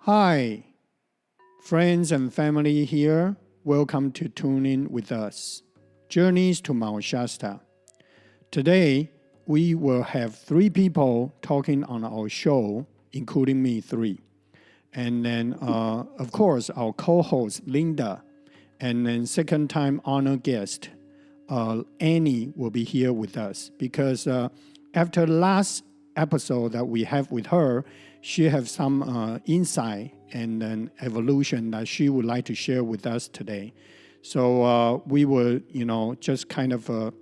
Hi, friends and family here. Welcome to tune in with us. Journeys to Mt Shasta. Today, we will have 3 people talking on our show, including me 3. And then, of course, our co-host, Linda. And then second-time honor guest, Annie will be here with us. Because after last episode that we have with her, she has some insight and then evolution that she would like to share with us today. So we will, just kind of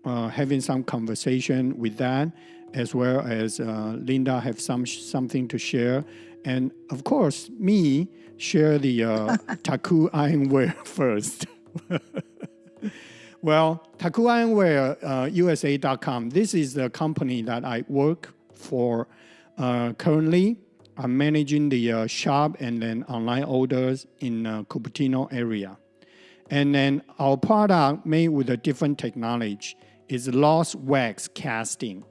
having some conversation with that, as well as Linda have something to share. And of course, me share the taku ironware first. Well, taku ironware, USA.com, this is the company that I work for currently. I'm managing the shop and then online orders in Cupertino area. And then our product made with a different technology is lost wax casting.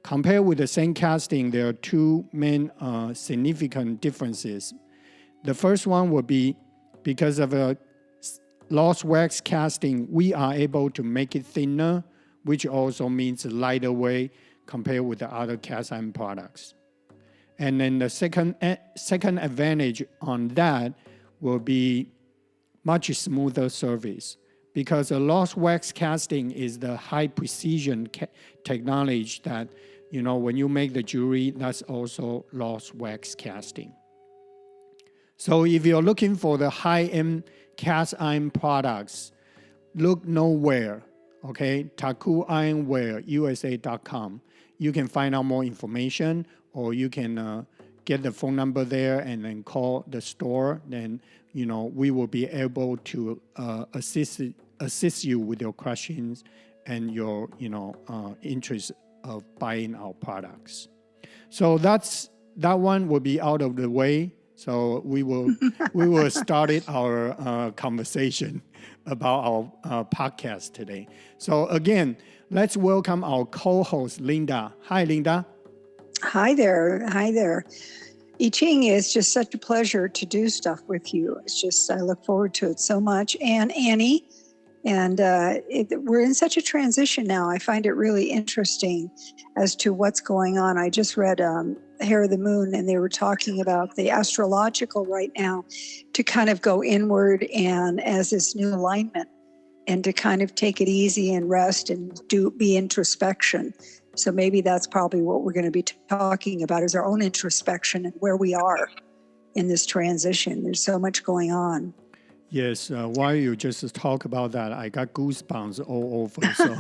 Compared with the same casting, there are 2 main significant differences. The first one would be because of a lost wax casting, we are able to make it thinner, which also means lighter weight compared with the other cast iron products. And then the second advantage on that will be much smoother surface, because a lost wax casting is the high precision technology that, when you make the jewelry, that's also lost wax casting. So if you're looking for the high-end cast iron products, look nowhere, okay? Taku Ironware, USA.com. You can find out more information, or you can get the phone number there and then call the store. Then, we will be able to assist you with your questions and your, interest of buying our products. So that one will be out of the way. So we will start our conversation about our podcast today. So again, let's welcome our co-host, Linda. Hi, Linda. Hi there. I Ching is just such a pleasure to do stuff with you. I look forward to it so much. And Annie, and we're in such a transition now. I find it really interesting as to what's going on. I just read Hair of the Moon, and they were talking about the astrological right now to kind of go inward and as this new alignment, and to kind of take it easy and rest and be introspection. So maybe that's probably what we're going to be talking about, is our own introspection and where we are in this transition. There's so much going on. Yes, while you just talk about that, I got goosebumps all over. So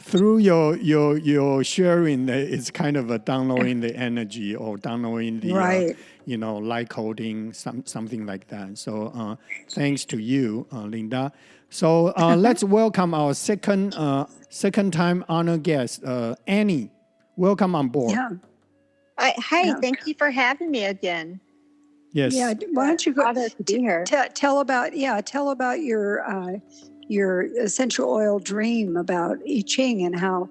through your sharing, it's kind of a downloading the energy or downloading the right. Light coding, something like that. So thanks to you, Linda. So let's welcome our second time honor guest, Annie. Welcome on board. Yeah. Hi, thank you for having me again. Yes. Yeah. Why don't you go to be here. Tell about your essential oil dream about I Ching and how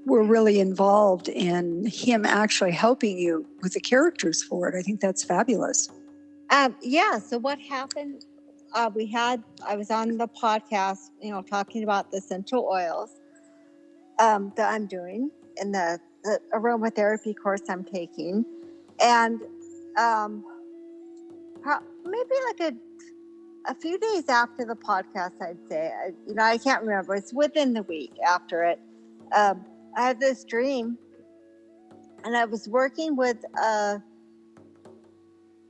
we're really involved in him actually helping you with the characters for it. I think that's fabulous. So what happened? I was on the podcast, talking about the essential oils that I'm doing in the aromatherapy course I'm taking, and maybe like a few days after the podcast, I'd say, I can't remember. It's within the week after it. I had this dream, and I was working with a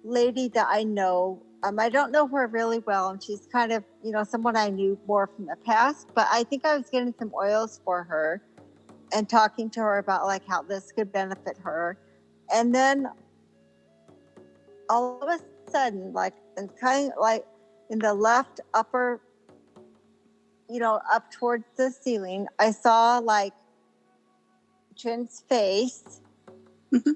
lady that I know. I don't know her really well, and she's kind of, someone I knew more from the past, but I think I was getting some oils for her and talking to her about like how this could benefit her. And then all of a sudden, like, and kind of like in the left upper, up towards the ceiling, I saw like Chin's face. Mm-hmm.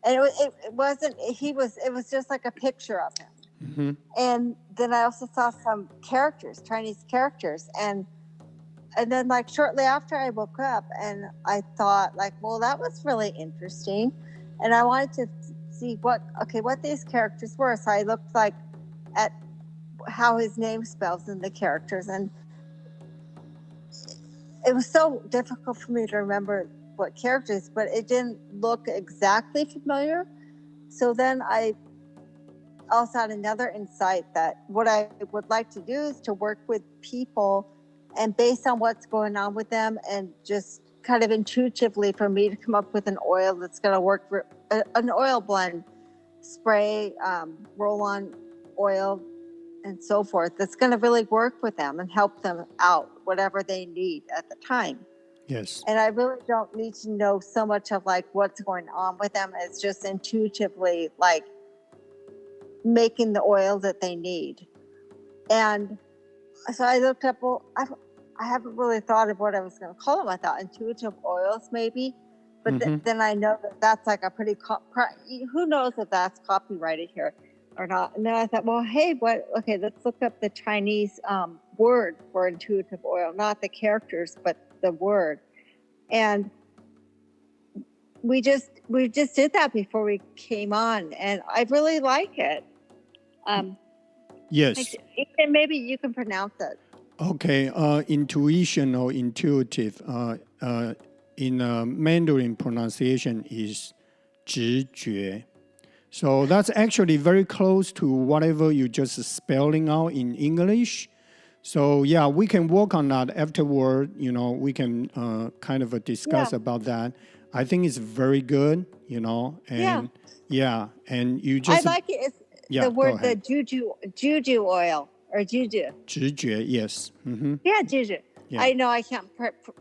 And it was just like a picture of him. Mm-hmm. And then I also saw some characters, Chinese characters. And then like shortly after I woke up, and I thought like, well, that was really interesting. and I wanted to see what these characters were. So I looked like at how his name spells in the characters, and it was so difficult for me to remember what characters, but it didn't look exactly familiar. So then I also had another insight that what I would like to do is to work with people, and based on what's going on with them, and just kind of intuitively for me to come up with an oil that's going to work for an oil blend, spray, roll-on oil, and so forth, that's going to really work with them and help them out, whatever they need at the time. Yes. And I really don't need to know so much of like what's going on with them. It's just intuitively like making the oil that they need. And so I looked up, well, I haven't really thought of what I was going to call them. I thought intuitive oils maybe, but then I know that that's like a pretty, who knows if that's copyrighted here or not. And then I thought, well, hey, let's look up the Chinese word for intuitive oil, not the characters, but the word. And we just did that before we came on, and I really like it. Yes. Maybe you can pronounce it. Okay. Intuition or intuitive in Mandarin pronunciation is 直觉. So that's actually very close to whatever you just spelling out in English. So yeah, we can work on that afterward. We can kind of discuss about that. I think it's very good. And and you just. I like it. It's the word, the juju oil or juju. 直觉, yes. Mm-hmm. Yeah, juju. Yeah. I know I can't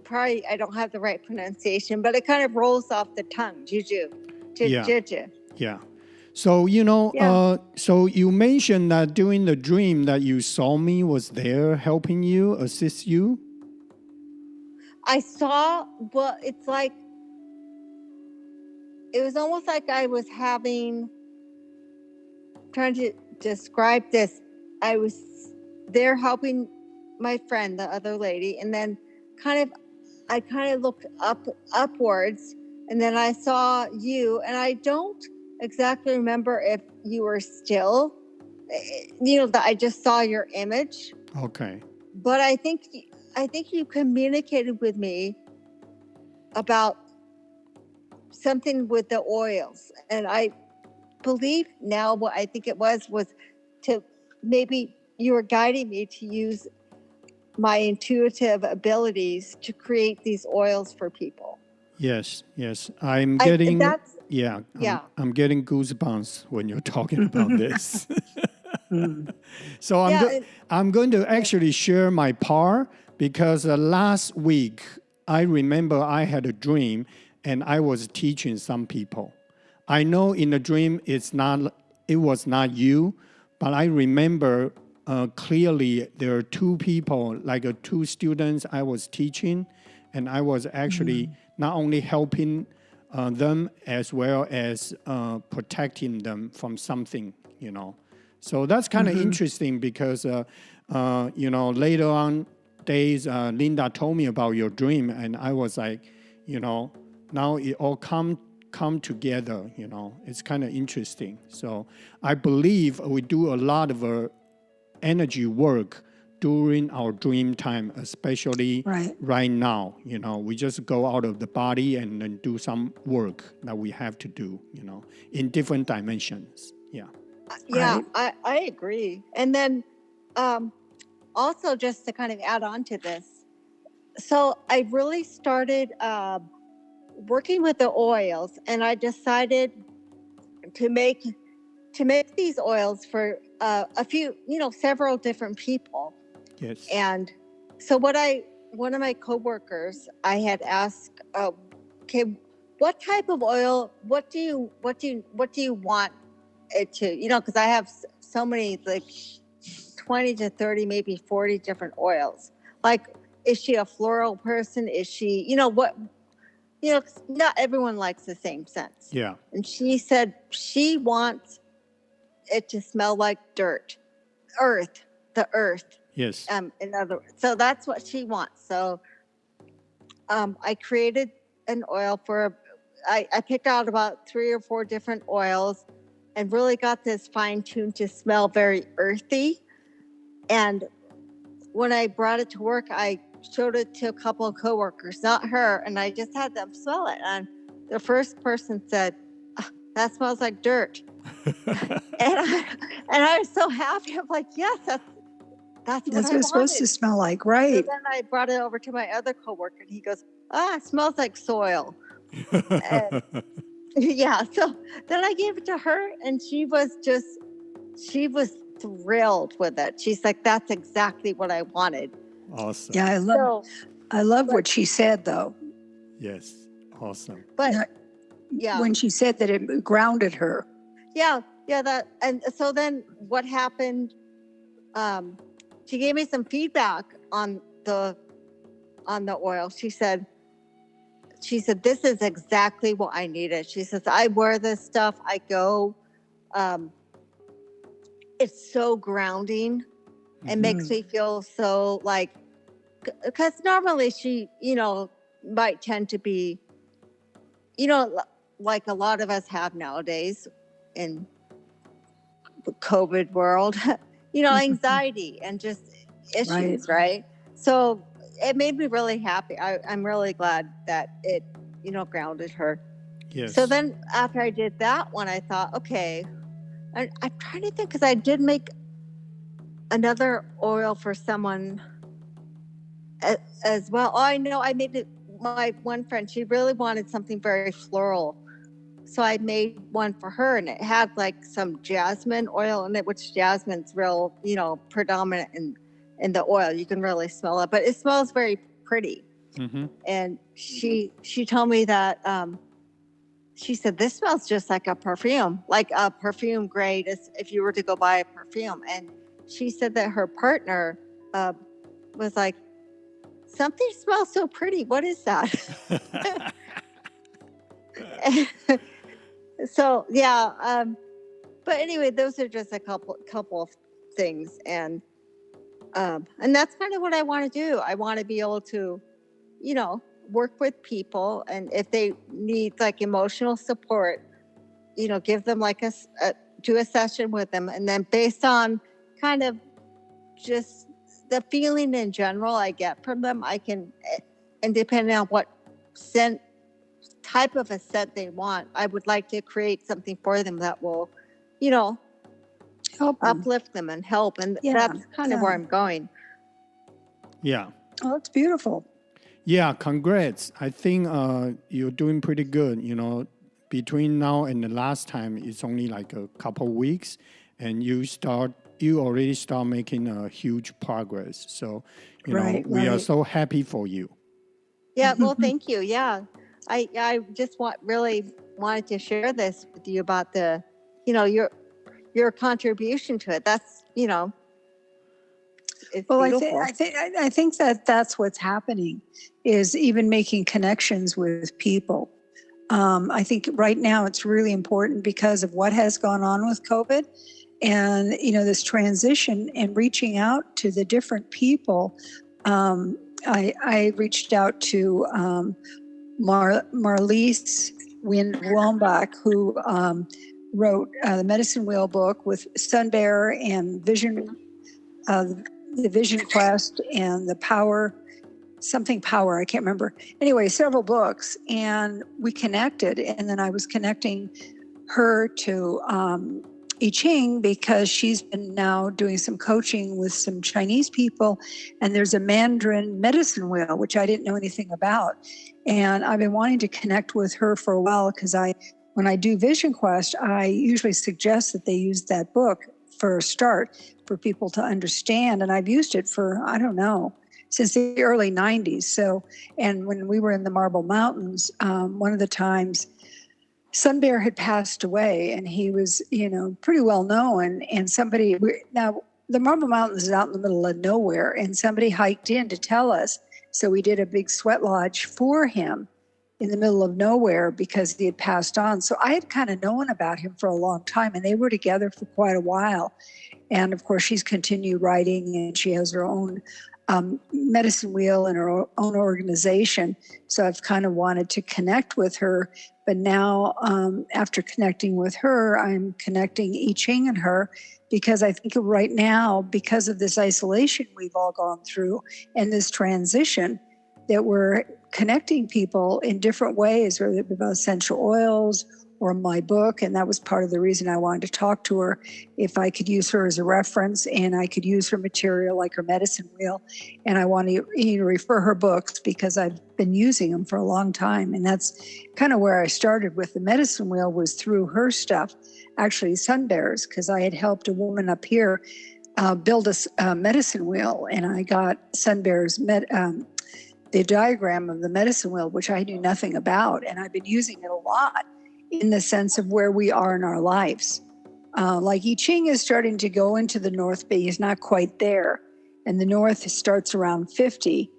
probably I don't have the right pronunciation, but it kind of rolls off the tongue. Juju. Juju. Yeah. So, so you mentioned that during the dream that you saw me was there helping you, assist you? I saw, well, it's like, it was almost like I was trying to describe this. I was there helping my friend, the other lady, and then I kind of looked upwards, and then I saw you, and I don't exactly remember if you were still, that I just saw your image. Okay. But I think you communicated with me about something with the oils, and I believe now what I think it was to maybe you were guiding me to use my intuitive abilities to create these oils for people. Yes. I'm getting I'm getting goosebumps when you're talking about this. So I'm going to actually share my part, because last week I remember I had a dream and I was teaching some people. I know in the dream it was not you, but I remember clearly there are two people, like two students I was teaching, and I was actually not only helping them as well as protecting them from something, So that's kind of interesting, because, later on days, Linda told me about your dream, and I was like, now it all come together, It's kind of interesting. So I believe we do a lot of energy work during our dream time, especially right now. We just go out of the body and then do some work that we have to do, in different dimensions. Yeah. Yeah, I agree. And then also just to kind of add on to this, so I really started working with the oils, and I decided to make these oils for several different people. Yes. And so one of my coworkers, I had asked, okay, what type of oil, what do you want it to, because I have so many, like 20 to 30, maybe 40 different oils. Like, is she a floral person? Is she, not everyone likes the same scents. Yeah. And she said she wants it to smell like the earth. Yes. In other words, so that's what she wants. So I created an oil I picked out about 3 or 4 different oils and really got this fine-tuned to smell very earthy. And when I brought it to work, I showed it to a couple of coworkers, not her, and I just had them smell it. And the first person said, "That smells like dirt." and I was so happy. I'm like, yes, that's what That's I what it's supposed to wanted. smell like, So right? then I brought it over to my other coworker, and he goes, "It smells like soil." And yeah, so then I gave it to her, and she was thrilled with it. She's like, "That's exactly what I wanted." Awesome. Yeah, I love what she said, though. Yes. Awesome. But yeah, When she said that it grounded her. yeah, that. And so then what happened? She gave me some feedback on the oil. She said, "This is exactly what I needed." She says, "I wear this stuff. I go. It's so grounding. It makes me feel so like, because normally she, might tend to be, like a lot of us have nowadays in the COVID world, anxiety and just issues, right? So it made me really happy. I'm really glad that it, grounded her. Yes. So then after I did that one, I thought, okay, I'm trying to think, because I did make another oil for someone as well. Oh, I know. I made it. My one friend, she really wanted something very floral. So I made one for her, and it had like some jasmine oil in it, which jasmine's real, predominant in the oil. You can really smell it, but it smells very pretty. Mm-hmm. And she told me that, she said, "This smells just like a perfume grade as if you were to go buy a perfume." And she said that her partner was like, "Something smells so pretty. What is that?" So yeah, but anyway, those are just a couple of things, and that's kind of what I want to do. I want to be able to, work with people, and if they need like emotional support, give them like do a session with them, and then based on kind of just the feeling in general I get from them, I can, and depending on what type of a scent they want, I would like to create something for them that will, uplift them and help. And that's kind of where I'm going. Yeah. Oh, it's beautiful. Yeah, congrats. I think you're doing pretty good. Between now and the last time, it's only like a couple weeks, and you already start making a huge progress. So, we are so happy for you. Yeah, well, thank you. Yeah, I just really wanted to share this with you about the, your contribution to it. That's, it's beautiful. I think that's what's happening, is even making connections with people. I think right now it's really important because of what has gone on with COVID, and this transition and reaching out to the different people. I reached out to Marlies Wambach, who wrote the Medicine Wheel book with Sun Bear and Vision. The Vision Quest and the Power, I can't remember. Anyway, several books, and we connected. And then I was connecting her to I Ching, because she's been now doing some coaching with some Chinese people. And there's a Mandarin medicine wheel, which I didn't know anything about. And I've been wanting to connect with her for a while, because when I do Vision Quest, I usually suggest that they use that book for a start, for people to understand. And I've used it for, I don't know, since the early 90s. So, and when we were in the Marble Mountains, one of the times, Sun Bear had passed away, and he was, pretty well known. And now the Marble Mountains is out in the middle of nowhere, and somebody hiked in to tell us. So we did a big sweat lodge for him in the middle of nowhere, because he had passed on. So I had kind of known about him for a long time, and they were together for quite a while. And of course, she's continued writing, and she has her own medicine wheel and her own organization. So I've kind of wanted to connect with her. But now, after connecting with her, I'm connecting I Ching and her, because I think right now, because of this isolation we've all gone through and this transition, that we're connecting people in different ways, whether it be about essential oils or my book. And that was part of the reason I wanted to talk to her, if I could use her as a reference and I could use her material like her medicine wheel. And I want to refer her books because I've been using them for a long time. And that's kind of where I started with the medicine wheel, was through her stuff, actually sun bears, because I had helped a woman up here build a medicine wheel. And I got sun bears the diagram of the medicine wheel, which I knew nothing about. And I've been using it a lot in the sense of where we are in our lives. Like I Ching is starting to go into the north, but he's not quite there. And the north starts around 50.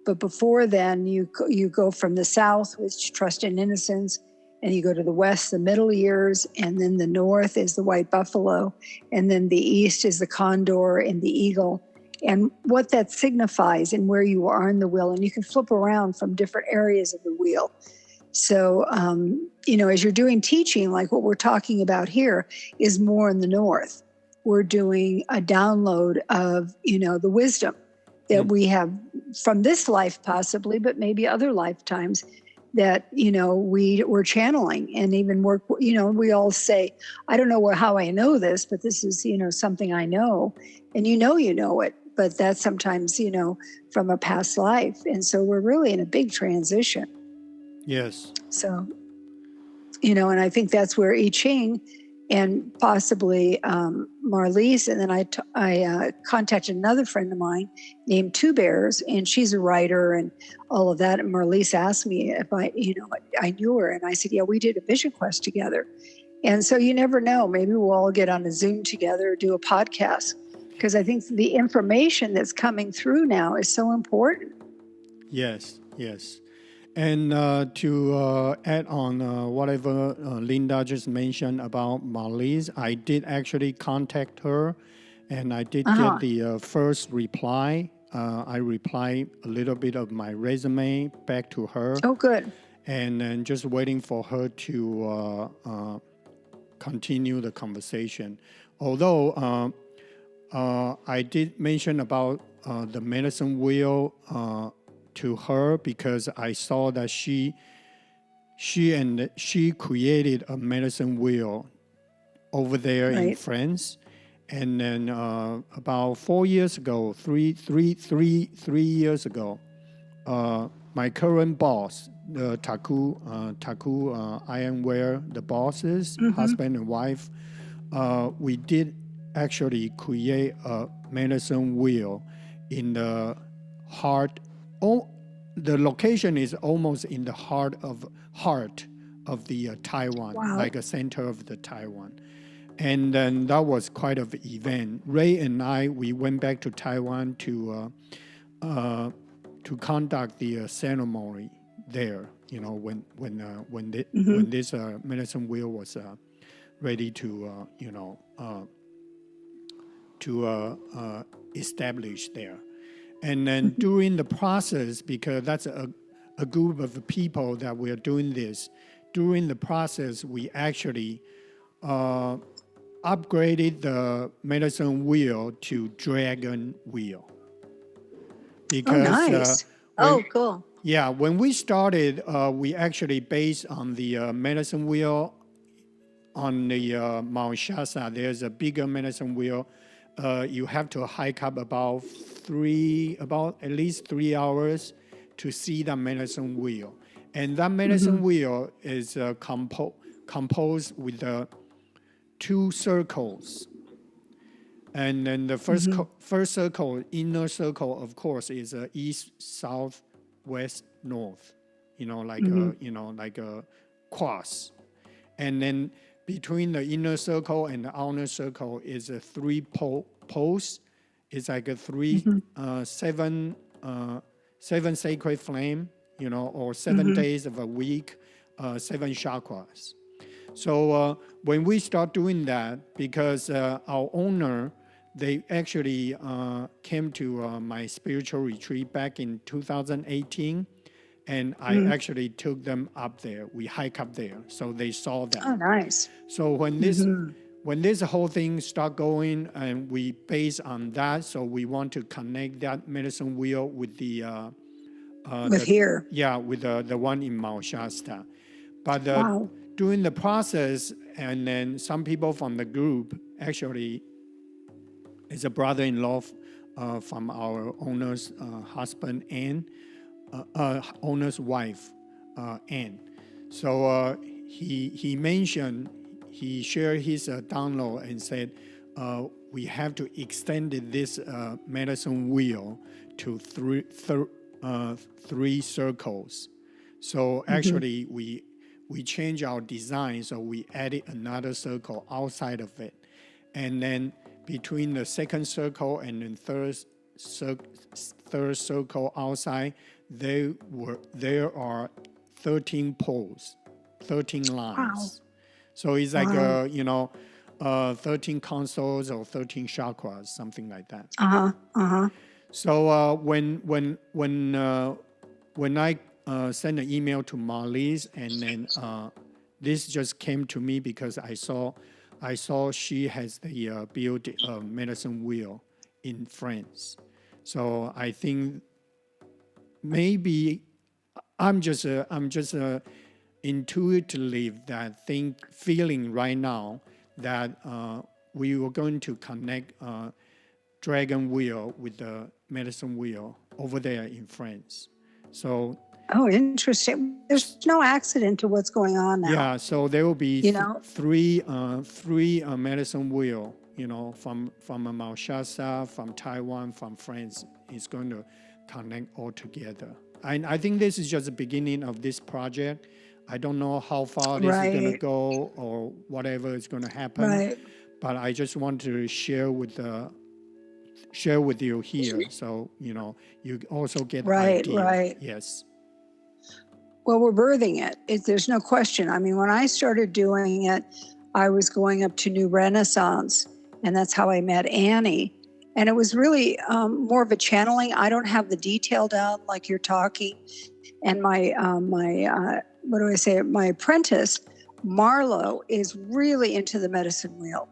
But before then, you go from the south, which trust and innocence, and you go to the west, the middle years, and then the north is the white buffalo, and then the east is the condor and the eagle. And what that signifies and where you are in the wheel. And you can flip around from different areas of the wheel. So, as you're doing teaching, like what we're talking about here is more in the north. We're doing a download of, the wisdom that we have from this life possibly, but maybe other lifetimes that, we're channeling. And even work, we all say, I don't know how I know this, but this is, something I know. And you know it, but that's sometimes, from a past life. And so we're really in a big transition. Yes. So, and I think that's where I Ching and possibly Marlies, and then I contacted another friend of mine named Two Bears, and she's a writer and all of that. And Marlies asked me if I knew her, and I said, yeah, we did a vision quest together. And so you never know, maybe we'll all get on a Zoom together or do a podcast, because I think the information that's coming through now is so important. Yes. And to add on whatever Linda just mentioned about Marlies, I did actually contact her, and I did get the first reply. I replied a little bit of my resume back to her. Oh, good. And then just waiting for her to continue the conversation. Although I did mention about the medicine wheel to her, because I saw that she created a medicine wheel over there in France, and then about 4 years ago, three years ago, my current boss, the taku ironware, the bosses, husband and wife, we did actually create a medicine wheel in the heart. The location is almost in the heart of the Taiwan, like a center of the Taiwan. And then that was quite an event. Ray and I, we went back to Taiwan to conduct the ceremony there. When this medicine wheel was ready to establish there. And then during the process, because that's a group of people that we are doing this, during the process, we actually upgraded the medicine wheel to dragon wheel. Because, nice. Cool. Yeah, when we started, we actually based on the medicine wheel on the Mt Shasta. There's a bigger medicine wheel. You have to hike up about at least 3 hours to see the medicine wheel. And that medicine wheel is composed with 2 circles. And then the first circle, inner circle, of course, is east, south, west, north. Like a cross. And then between the inner circle and the outer circle is a 3 poles. It's like a 7 sacred flame, or 7 days of a week, 7 chakras. So when we start doing that, because our owner, they actually came to my spiritual retreat back in 2018, And I actually took them up there. We hike up there, so they saw them. Oh, nice. So when this whole thing start going, and we base on that, so we want to connect that medicine wheel with the here. Yeah, with the one in Mt Shasta. But Wow. during the process, and then some people from the group actually is a brother-in-law from our owner's husband and owner's wife, Anne. So he mentioned, he shared his download and said, we have to extend this medicine wheel to three circles. So actually we changed our design, so we added another circle outside of it. And then between the second circle and then third circle outside, there are 13 poles, 13 lines. Wow. So it's like 13 consoles or 13 chakras, something like that. So when I sent an email to Marlies, and then this just came to me because I saw she has the built medicine wheel in France. So I think maybe I'm just intuitively feeling right now that we were going to connect dragon wheel with the medicine wheel over there in France. So. Oh, interesting. There's no accident to what's going on now. Yeah, so there will be three medicine wheel, from Mt Shasta, from Taiwan, from France. It's going to connect all together. And I think this is just the beginning of this project. I don't know how far this is going to go or whatever is going to happen. Right. But I just want to share with you here, so you also get idea. Right. Yes. Well, we're birthing it. There's no question. I mean, when I started doing it, I was going up to New Renaissance, and that's how I met Annie. And it was really more of a channeling. I don't have the detail down like you're talking. And my apprentice, Marlo, is really into the medicine wheel,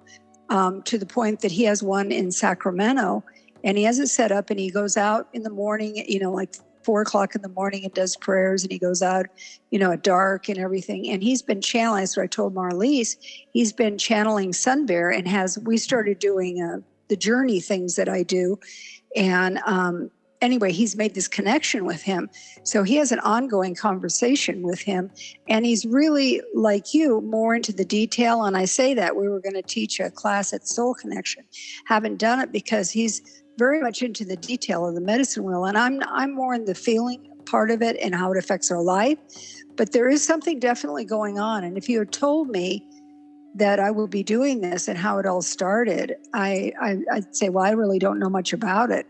to the point that he has one in Sacramento, and he has it set up, and he goes out in the morning, like 4:00 in the morning, and does prayers, and he goes out, at dark and everything. And he's been channeling. So I told Marlies, he's been channeling Sun Bear, and we started doing the journey things that I do. And anyway, he's made this connection with him. So he has an ongoing conversation with him. And he's really, like you, more into the detail. And I say that we were going to teach a class at Soul Connection. Haven't done it because he's very much into the detail of the medicine wheel. And I'm more in the feeling part of it and how it affects our life. But there is something definitely going on. And if you had told me that I would be doing this and how it all started, I'd say, well, I really don't know much about it.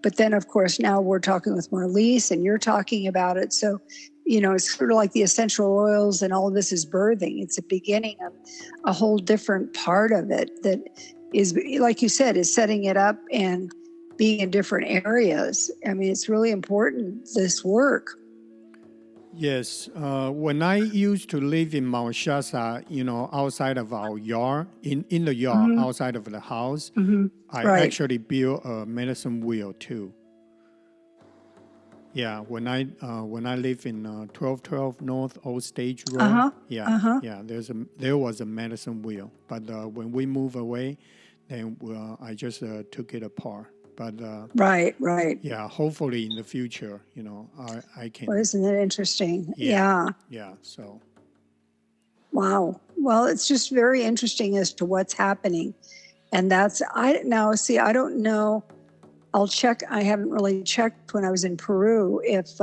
But then, of course, now we're talking with Marlies and you're talking about it. So, it's sort of like the essential oils and all of this is birthing. It's a beginning of a whole different part of it that is, like you said, is setting it up and being in different areas. I mean, it's really important, this work. Yes. When I used to live in Mt Shasta, outside of our yard, in the yard, outside of the house, I actually built a medicine wheel too. Yeah, when I live in 1212 North Old Stage Road, there was a medicine wheel. But when we moved away, then I just took it apart. But right. Yeah, hopefully in the future, I can. Well, isn't it interesting? Yeah. So. Wow. Well, it's just very interesting as to what's happening, and I don't know. I'll check. I haven't really checked when I was in Peru if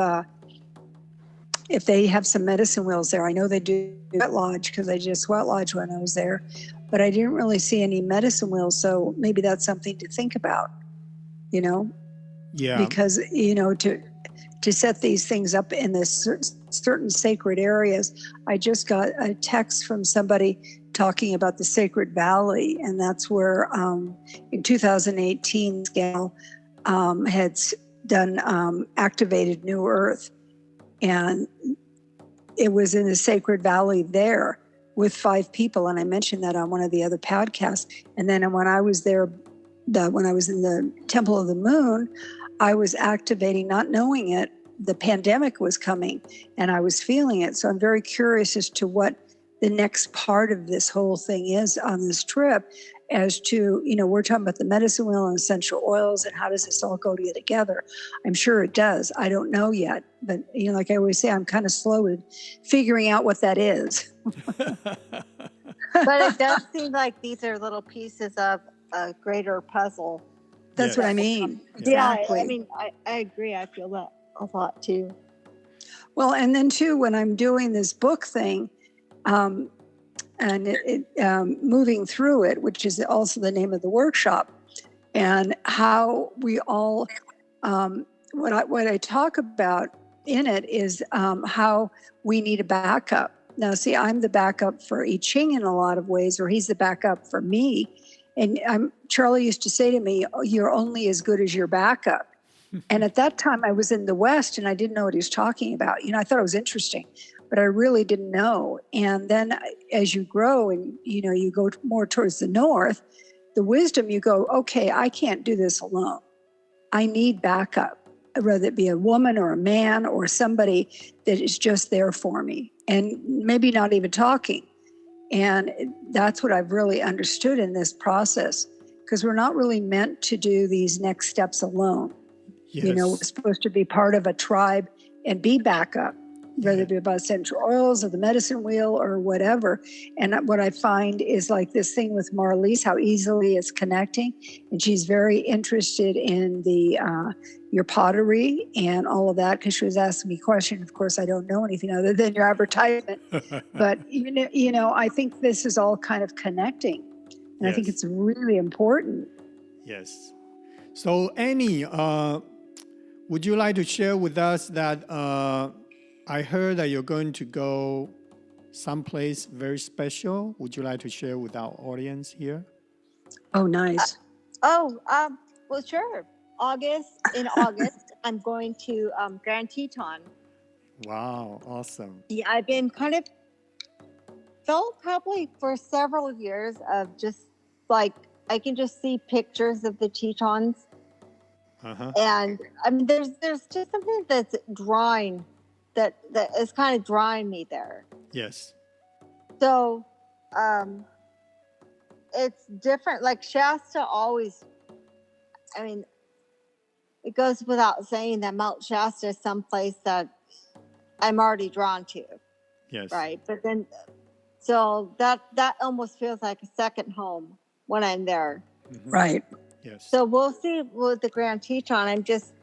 they have some medicine wheels there. I know they do sweat lodge because I did a sweat lodge when I was there, but I didn't really see any medicine wheels. So maybe that's something to think about. Yeah. Because, to set these things up in this certain sacred areas. I just got a text from somebody talking about the Sacred Valley, and that's where in 2018, Gal had done activated New Earth. And it was in the Sacred Valley there with 5 people. And I mentioned that on one of the other podcasts. And then when I was there, when I was in the Temple of the Moon, I was activating, not knowing it, the pandemic was coming and I was feeling it. So I'm very curious as to what the next part of this whole thing is on this trip, as to, we're talking about the medicine wheel and essential oils and how does this all go together? I'm sure it does. I don't know yet. But, like I always say, I'm kind of slow in figuring out what that is. But it does seem like these are little pieces of a greater puzzle. That's what I mean. Yeah, Exactly. I mean, I agree. I feel that a lot too. Well, and then too, when I'm doing this book thing, and moving through it, which is also the name of the workshop, and how we all, what I talk about in it is how we need a backup. Now, see, I'm the backup for I Ching in a lot of ways, or he's the backup for me. And Charlie used to say to me, "Oh, you're only as good as your backup." And at that time, I was in the West, and I didn't know what he was talking about. I thought it was interesting, but I really didn't know. And then as you grow and, you go more towards the North, the wisdom, you go, okay, I can't do this alone. I need backup, whether it be a woman or a man or somebody that is just there for me and maybe not even talking. And that's what I've really understood in this process, because we're not really meant to do these next steps alone. Yes. We're supposed to be part of a tribe and be backup, whether it be about essential oils or the medicine wheel or whatever. And what I find is like this thing with Marlies, how easily it's connecting. And she's very interested in the your pottery and all of that, because she was asking me questions. Of course, I don't know anything other than your advertisement. But, I think this is all kind of connecting. And I think it's really important. Yes. So, Annie, would you like to share with us that I heard that you're going to go someplace very special? Would you like to share with our audience here? Oh, nice. Well, sure. In August, I'm going to Grand Teton. Wow, awesome. Yeah, I've been kind of felt probably for several years of just like, I can just see pictures of the Tetons. Uh-huh. And I mean, there's just something that's drawing, that is kind of drawing me there. Yes. So, it's different. Like Shasta always, I mean, it goes without saying that Mount Shasta is someplace that I'm already drawn to. Yes. Right. But then, so that almost feels like a second home when I'm there. Mm-hmm. Right. Yes. So we'll see with the Grand Teton. I'm just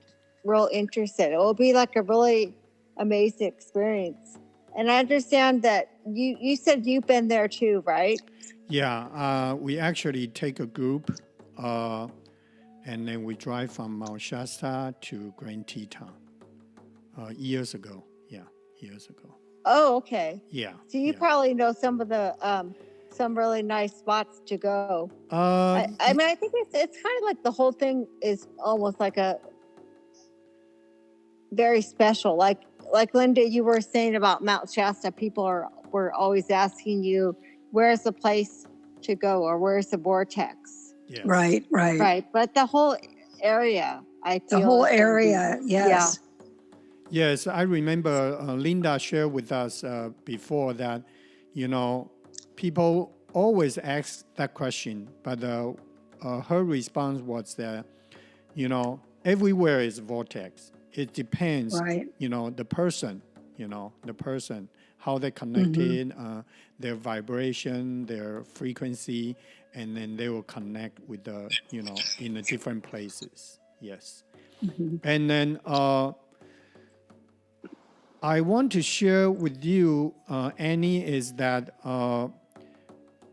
real interested. It will be like a really amazing experience. And I understand that you said you've been there too, right? Yeah, we actually take a group and then we drive from Mount Shasta to Grand Teton years ago. Yeah, years ago. Oh, okay. Yeah. So you probably know some of the some really nice spots to go. I mean, I think it's kind of like the whole thing is almost like a very special. Like Linda, you were saying about Mount Shasta, people were always asking you, where's the place to go or where's the vortex? Yes. Right. But the whole area, I feel. The whole area, yes. Yeah. Yes, I remember Linda shared with us before that, people always ask that question, but her response was that, everywhere is vortex. It depends, Right. the person, how they connected, their vibration, their frequency, and then they will connect with the, in the different places. Yes. Mm-hmm. And then I want to share with you, Annie, is that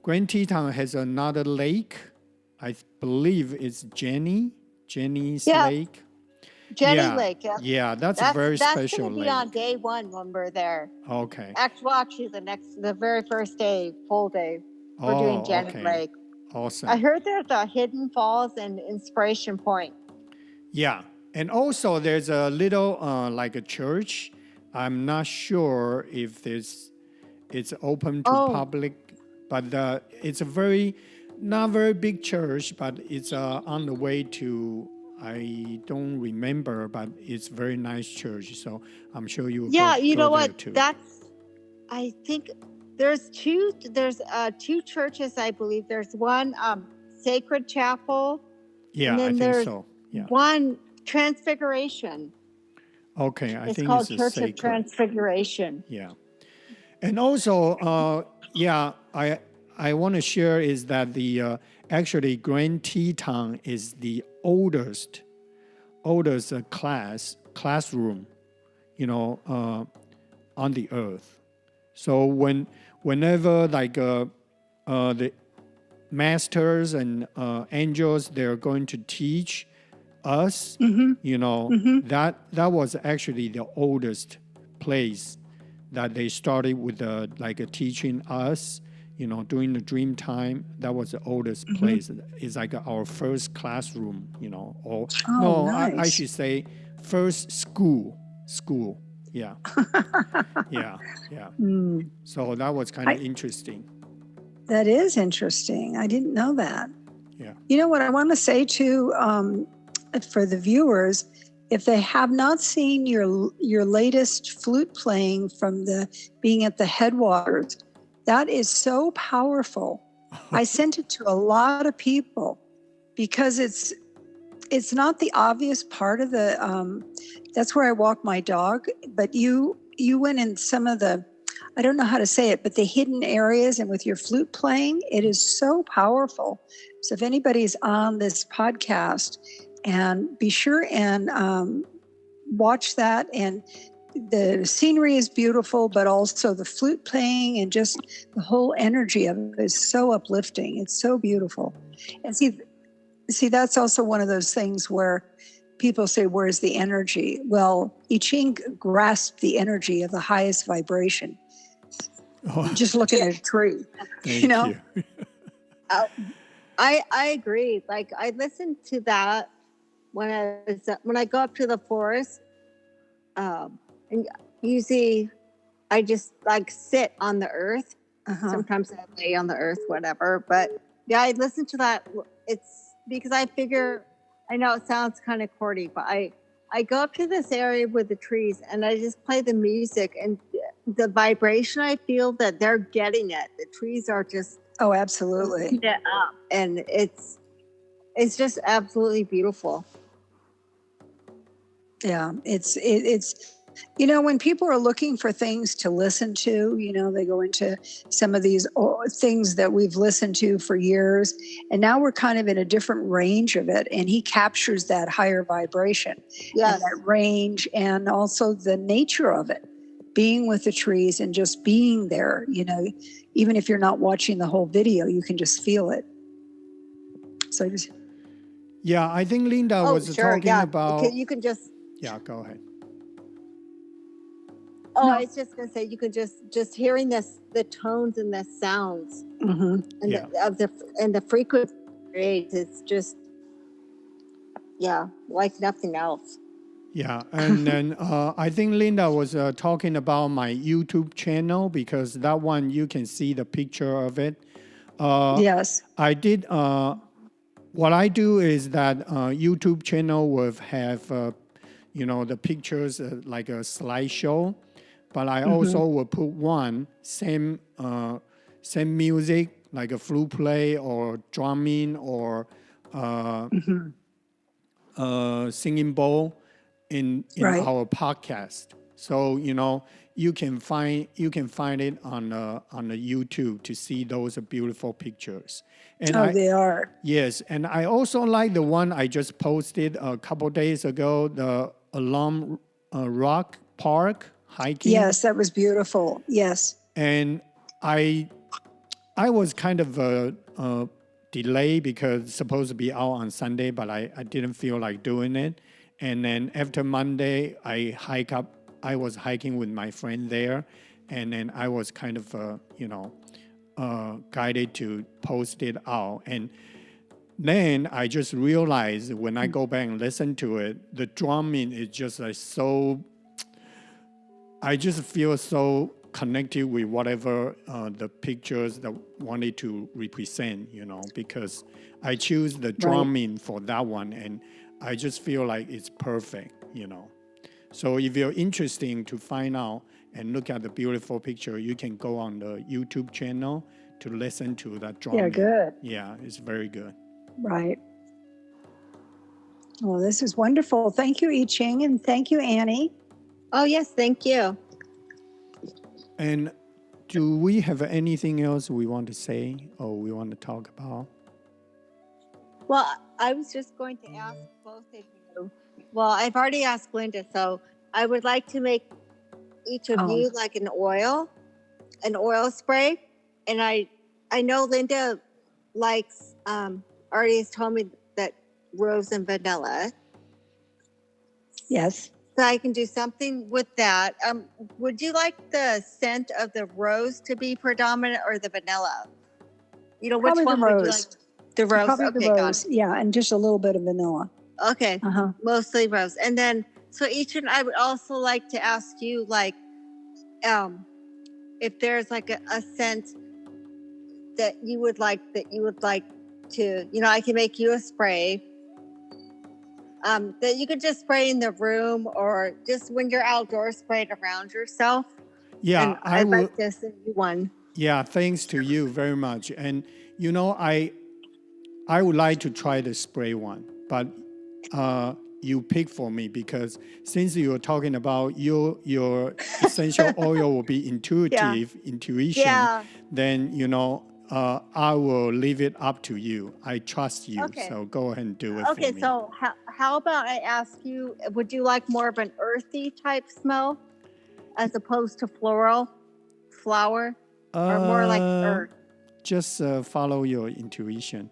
Grand Teton has another lake. I believe it's Jenny's Lake. Jenny Lake. Yeah, that's a very special lake. That's going to be on day one when we're there. Okay. Actually, the very first day, full day, we're doing Jenny Lake. Awesome. I heard there's a Hidden Falls and Inspiration Point. Yeah, and also there's a little like a church I'm not sure if it's open to public, but it's a not very big church, but it's on the way to, I don't remember, but it's very nice church. So I'm sure you will go there too. I think there's two churches, I believe. There's one Sacred Chapel. Yeah, and then I think there's so. Yeah. one Transfiguration. Okay, It's called Church of Transfiguration. Yeah. And also, I want to share is that the actually Grand Teton is the oldest classroom, on the earth. So whenever like the masters and angels, they're going to teach us, that was actually the oldest place that they started with teaching us, during the dream time. That was the oldest place. It's like our first classroom, or nice. I should say first school. Yeah. Yeah. So that was kind of interesting. That is interesting. I didn't know that. Yeah. You know what I want to say too, for the viewers, if they have not seen your latest flute playing from being at the headwaters, that is so powerful. I sent it to a lot of people because it's not the obvious part of that's where I walk my dog, but you went in some of the, I don't know how to say it, but the hidden areas, and with your flute playing, it is so powerful. So if anybody's on this podcast, and be sure and watch that. And the scenery is beautiful, but also the flute playing and just the whole energy of it is so uplifting. It's so beautiful. And see, that's also one of those things where people say, where's the energy? Well, I Ching grasped the energy of the highest vibration. Just looking at a tree, Thank you. I agree. Like I listened to that when I go up to the forest, and usually I just like sit on the earth. Sometimes I lay on the earth, whatever. But yeah, I listen to that. It's because I figure, I know it sounds kind of corny, but I go up to this area with the trees and I just play the music, and the vibration, I feel that they're getting it. The trees are just absolutely it up, and it's just absolutely beautiful. Yeah, it's when people are looking for things to listen to, they go into some of these things that we've listened to for years, and now we're kind of in a different range of it, and he captures that higher vibration. Yes. And that range, and also the nature of it, being with the trees and just being there, even if you're not watching the whole video, you can just feel it. So yeah, I think Linda was talking about. You can just. Yeah, go ahead. Oh, no. I was just going to say, you can just hearing the tones and the sounds, and the frequency creates. It's just, like nothing else. Yeah, and then I think Linda was talking about my YouTube channel, because that one you can see the picture of it. Yes, I did. What I do is that YouTube channel will have the pictures like a slideshow, but I also will put one same music, like a flute play or drumming or singing bowl in our podcast. So you can find it on the YouTube to see those beautiful pictures. And they are. Yes, and I also like the one I just posted a couple days ago, the Alum Rock Park hiking. Yes, that was beautiful. Yes. And I was kind of delayed because it's supposed to be out on Sunday, but I didn't feel like doing it. And then after Monday, I was hiking with my friend there, and then I was kind of guided to post it out. And then I just realized when I go back and listen to it, the drumming is just like so, I just feel so connected with whatever the pictures that wanted to represent, because I choose the drumming for that one, and I just feel like it's perfect, So if you're interested to find out and look at the beautiful picture, you can go on the YouTube channel to listen to that drumming. Yeah, good. Yeah, it's very good. Right. Well, this is wonderful. Thank you, I Ching, and thank you, Annie. Oh, yes, thank you. And do we have anything else we want to say or we want to talk about? Well, I was just going to ask both of you. Well, I've already asked Linda, so I would like to make each of you like an oil spray. And I know Linda likes, already has told me that rose and vanilla. Yes. So I can do something with that. Would you like the scent of the rose to be predominant or the vanilla? Probably which one the would you rose. like? The rose. Probably Okay, the rose. Yeah, and just a little bit of vanilla. Okay, mostly rose. And then, so each one, I would also like to ask you, like, if there's like a scent that you would like to, I can make you a spray that you could just spray in the room or just when you're outdoors, spray it around yourself. Yeah, and I'd like to send you one. Yeah, thanks to you very much. And I would like to try the spray one, but you pick for me because since you're talking about your essential oil will be intuition, then I will leave it up to you. I trust you, so go ahead and do it for me. Okay, so how about I ask you, would you like more of an earthy type smell as opposed to flower, or more like earth? Just follow your intuition.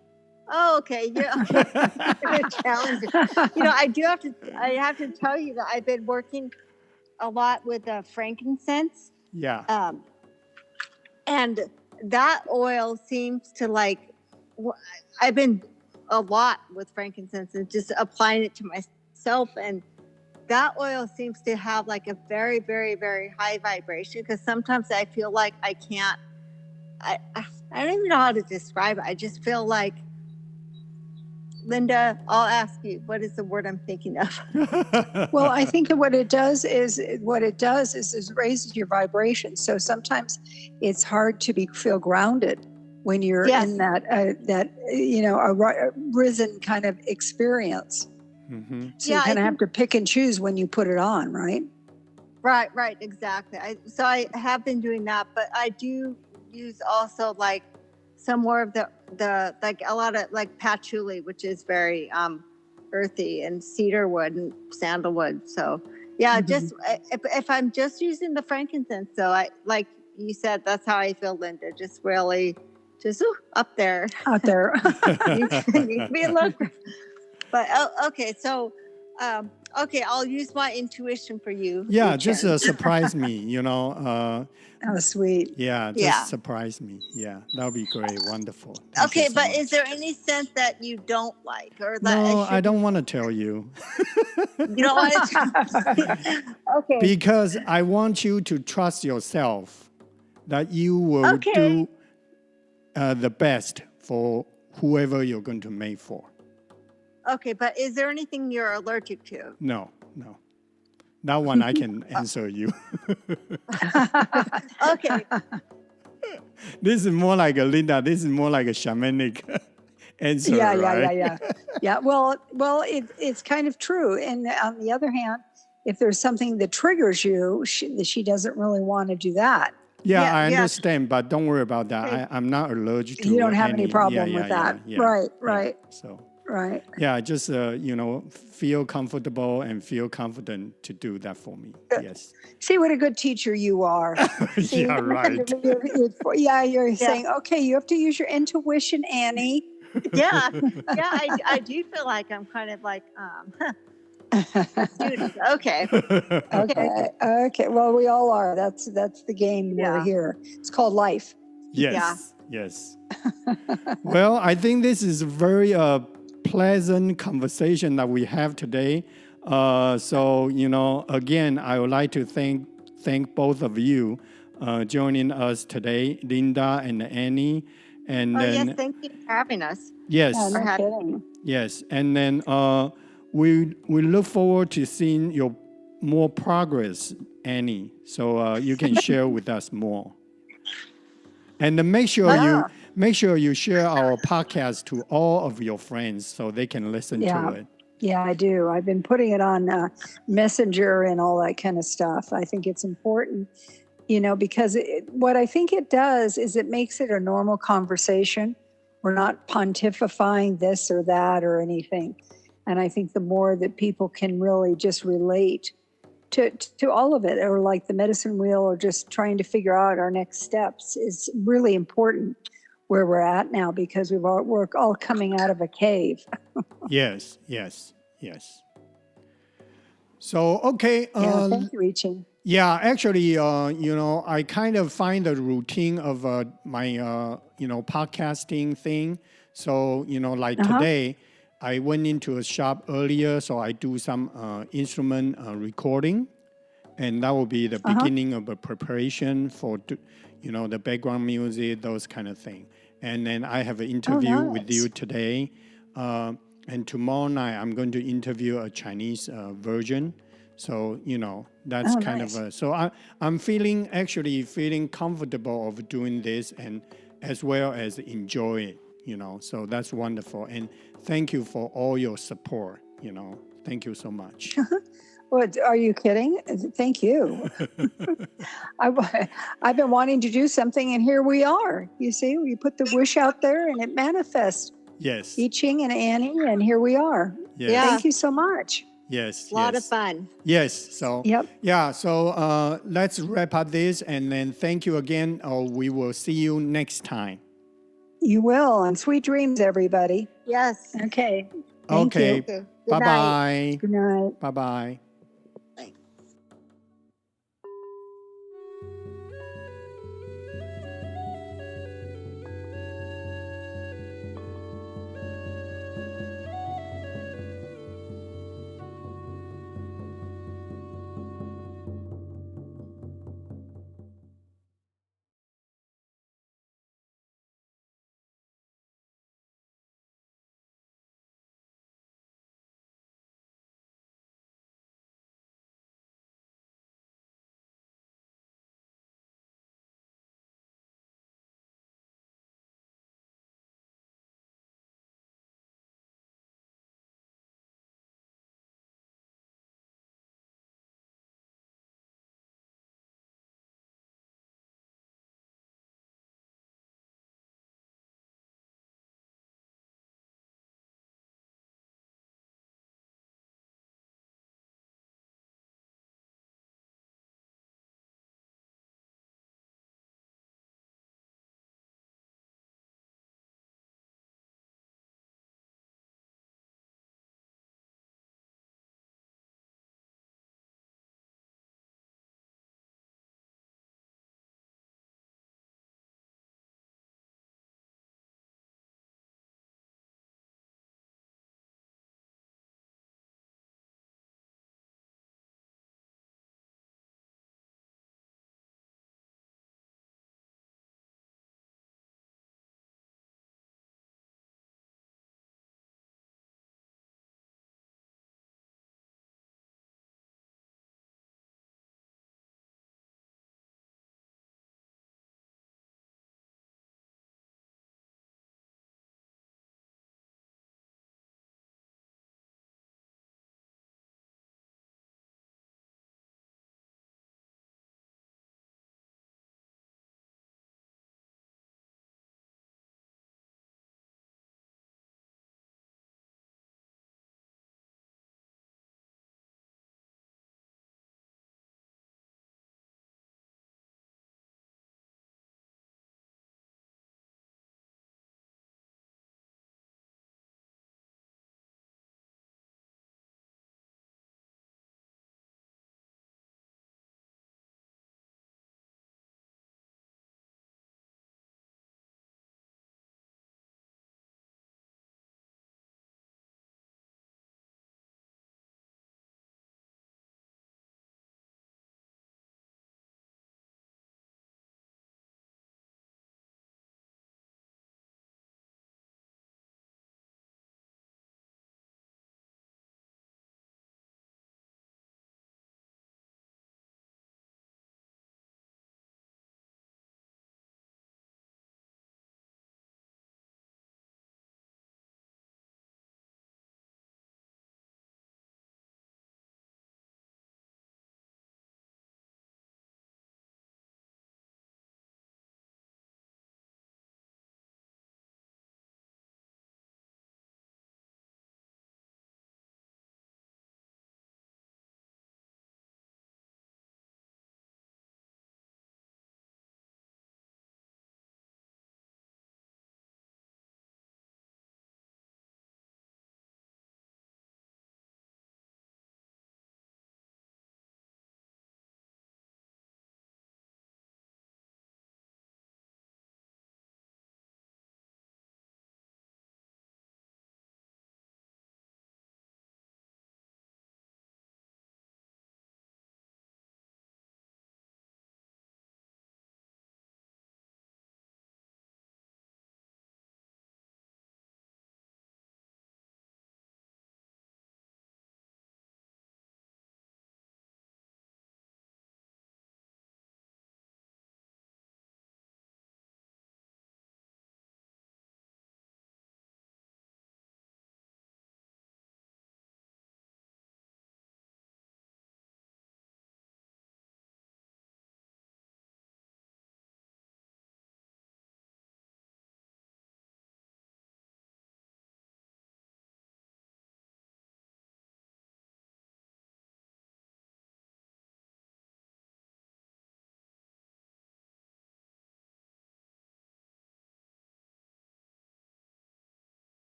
Oh, okay. Yeah, okay. Challenge. I have to tell you that I've been working a lot with frankincense. Yeah. And that oil seems to I've been a lot with frankincense and just applying it to myself, and that oil seems to have like a very, very, very high vibration because sometimes I feel like I can't. I don't even know how to describe it. I just feel like, Linda, I'll ask you, what is the word I'm thinking of? Well, I think what it does is it raises your vibration. So sometimes it's hard to feel grounded when you're in that a risen kind of experience. Mm-hmm. So you kind of have to pick and choose when you put it on, right? Right, exactly. So I have been doing that, but I do use also like some more of the like a lot of like patchouli, which is very earthy, and cedarwood and sandalwood. So yeah, just if I'm just using the frankincense, so I like you said, that's how I feel, Linda. Just really, just up there, out there. You can be a look. But okay, so okay, I'll use my intuition for you. Yeah, just surprise me, Oh, sweet. Yeah, just surprise me. Yeah, that would be great. Wonderful. Thank Okay, you so but much. is there any scent that you don't like, or that No, I don't want to tell you. You don't want to? Okay. Because I want you to trust yourself that you will do the best for whoever you're going to make for. Okay, but is there anything you're allergic to? No. That one I can answer you. Okay. This is more like a Linda. This is more like a shamanic answer, right? Yeah. Well, it's kind of true. And on the other hand, if there's something that triggers you, she doesn't really want to do that. Yeah, I understand, but don't worry about that. Okay. I'm not allergic to. You don't have any problem with that, right? Yeah, so. Right. Yeah, just feel comfortable and feel confident to do that for me. Yes. See what a good teacher you are. Yeah, right. You're saying, okay, you have to use your intuition, Annie. Yeah, I do feel like I'm kind of like student. Okay. Well, we all are. That's the game we're here. It's called life. Yes. Well, I think this is a very pleasant conversation that we have today. So, again, I would like to thank both of you joining us today, Linda and Annie. And then, yes, thank you for having us. Yes. Yeah, no kidding. Yes, and then we look forward to seeing your more progress, Annie. So you can share with us more. And then make sure you share our podcast to all of your friends so they can listen to it. Yeah, I do. I've been putting it on Messenger and all that kind of stuff. I think it's important, because what I think it does is it makes it a normal conversation. We're not pontifying this or that or anything. And I think the more that people can really just relate to all of it, or like the medicine wheel, or just trying to figure out our next steps, is really important where we're at now, because we're all coming out of a cave. Yes. So, okay. Thank you, Iching. Yeah, actually, I kind of find the routine of my, podcasting thing. So, like today, I went into a shop earlier, so I do some instrument recording. And that will be the beginning of a preparation for, the background music, those kind of things. And then I have an interview with you today. And tomorrow night, I'm going to interview a Chinese version. So, that's kind of so I'm feeling comfortable of doing this, and as well as enjoy it, so that's wonderful. And thank you for all your support, thank you so much. What, are you kidding? Thank you. I've been wanting to do something, and here we are. You see, you put the wish out there and it manifests. Yes. Iching and Annie, and here we are. Yes. Yeah. Thank you so much. Yes. A lot of fun. Yes. So, yep. Yeah. So let's wrap up this, and then thank you again. We will see you next time. You will. And sweet dreams, everybody. Yes. Okay. Okay. Thank you. Bye-bye. Good night. Bye-bye.